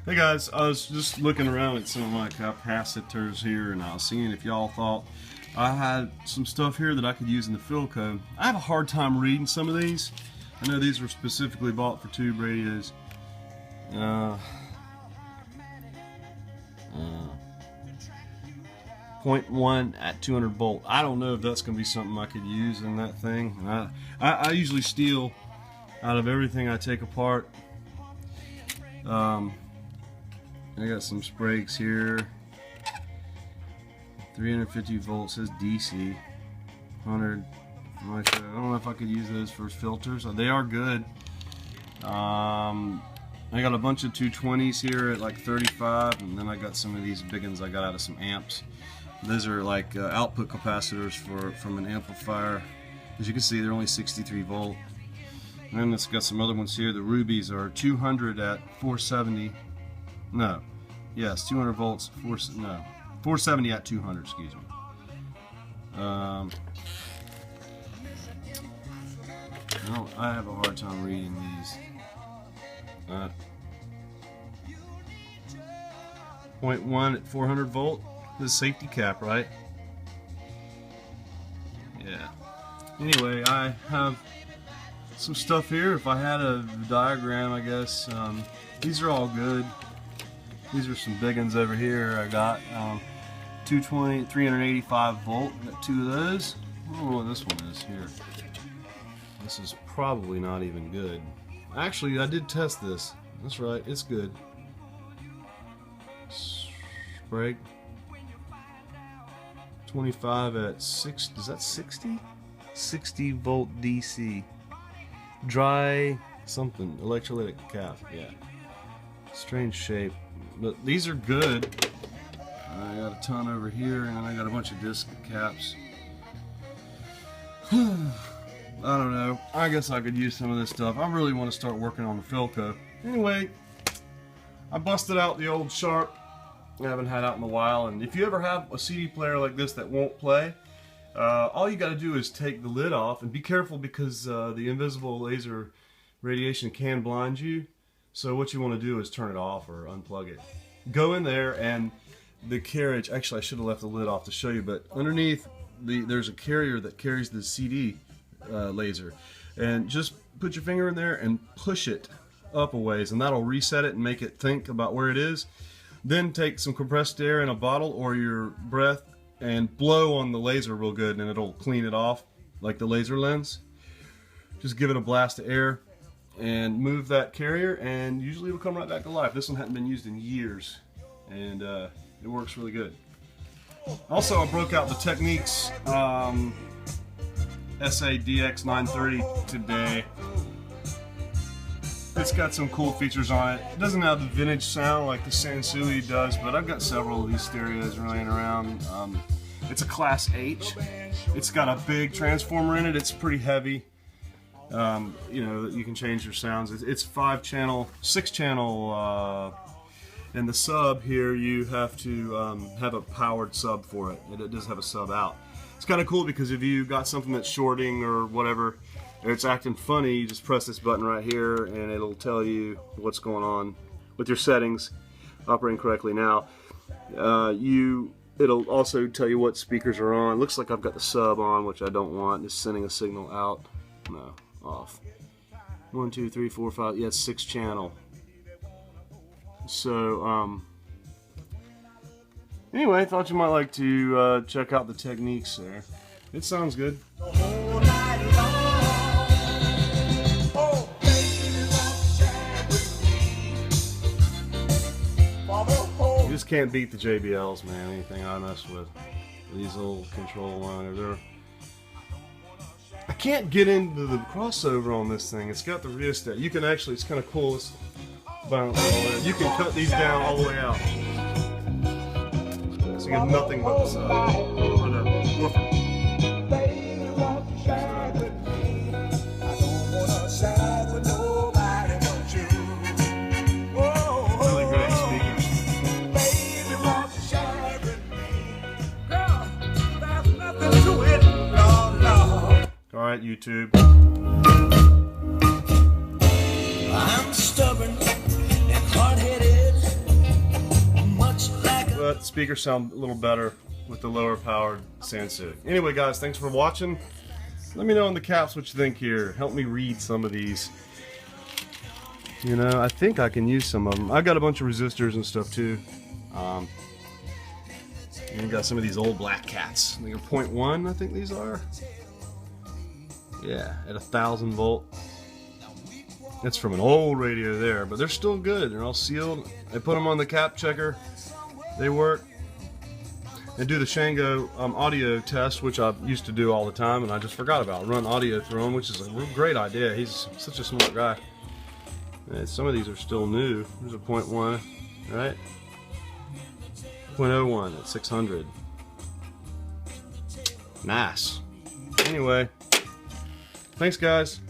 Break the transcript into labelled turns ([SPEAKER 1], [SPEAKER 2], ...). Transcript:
[SPEAKER 1] Hey guys, I was just looking around at some of my capacitors here, and I was seeing if y'all thought I had some stuff here that I could use in the Philco. I have a hard time reading some of these. I know these were specifically bought for tube radios. 0.1 at 200 volt. I don't know if that's going to be something I could use in that thing. I usually steal out of everything I take apart. I got some Spragues here. 350 volts, says DC. 100. I don't know if I could use those for filters. They are good. I got a bunch of 220s here at like 35, and then I got some of these big ones I got out of some amps. Those are like output capacitors from an amplifier. As you can see, they're only 63 volt. And then it's got some other ones here. The rubies are 200 at 470. No, yes, 200 volts. 470 at 200. Excuse me. I have a hard time reading these. 0.1 at 400 volt. This is safety cap, right? Yeah. Anyway, I have some stuff here. If I had a diagram, I guess. These are all good. These are some big ones over here. I got 220, 385 volt. Got two of those. I don't know what this one is here. This is probably not even good. Actually, I did test this. That's right, it's good. Sprague. 25 at 6. Is that 60? 60 volt DC. Dry something. Electrolytic cap. Yeah. Strange shape. But these are good. I got a ton over here, and I got a bunch of disc caps. I don't know. I guess I could use some of this stuff. I really want to start working on the Philco. Anyway, I busted out the old Sharp. I haven't had out in a while. And if you ever have a CD player like this that won't play, all you got to do is take the lid off, and be careful because the invisible laser radiation can blind you. So what you want to do is turn it off or unplug it. Go in there, and the carriage, actually I should have left the lid off to show you, but underneath there's a carrier that carries the CD laser, and just put your finger in there and push it up a ways, and that'll reset it and make it think about where it is. Then take some compressed air in a bottle or your breath and blow on the laser real good, and it'll clean it off like the laser lens. Just give it a blast of air and move that carrier, and usually it'll come right back to life. This one hadn't been used in years, and it works really good. Also, I broke out the Technics SA-DX930 today. It's got some cool features on it. It doesn't have the vintage sound like the Sansui does, but I've got several of these stereos laying around. It's a Class H. It's got a big transformer in it. It's pretty heavy. You know, you can change your sounds. It's 5-channel, 6-channel, and the sub here, you have to have a powered sub for it. It does have a sub out. It's kind of cool because if you got something that's shorting or whatever, or it's acting funny, you just press this button right here and it'll tell you what's going on with your settings operating correctly. Now, it'll also tell you what speakers are on. Looks like I've got the sub on, which I don't want. It's sending a signal out. No, off. 1, 2, 3, 4, 5. Yeah, it's 6-channel. So, anyway, I thought you might like to check out the Techniques there. It sounds good. You just can't beat the JBLs, man. Anything I mess with. These little control liners. I can't get into the crossover on this thing. It's got the rheostat. You can actually, it's kind of cool. You can cut these down all the way out. So you get nothing but the side. Really great speakers. Alright, YouTube.
[SPEAKER 2] I'm stubborn and hard-headed.
[SPEAKER 1] the speakers sound a little better with the lower powered Sansu. Anyway guys, thanks for watching. Let me know in the caps what you think here. Help me read some of these. You know, I think I can use some of them. I got a bunch of resistors and stuff too. And got some of these old black cats. They're 0.1, I think these are. Yeah, at 1,000 volt. That's from an old radio there, but they're still good. They're all sealed. I put them on the cap checker. They work. And do the Shango audio test, which I used to do all the time, and I just forgot about. Run audio through them, which is a real great idea. He's such a smart guy. And some of these are still new. There's a 0.1, right? 0.01 at 600. Nice. Anyway, thanks guys.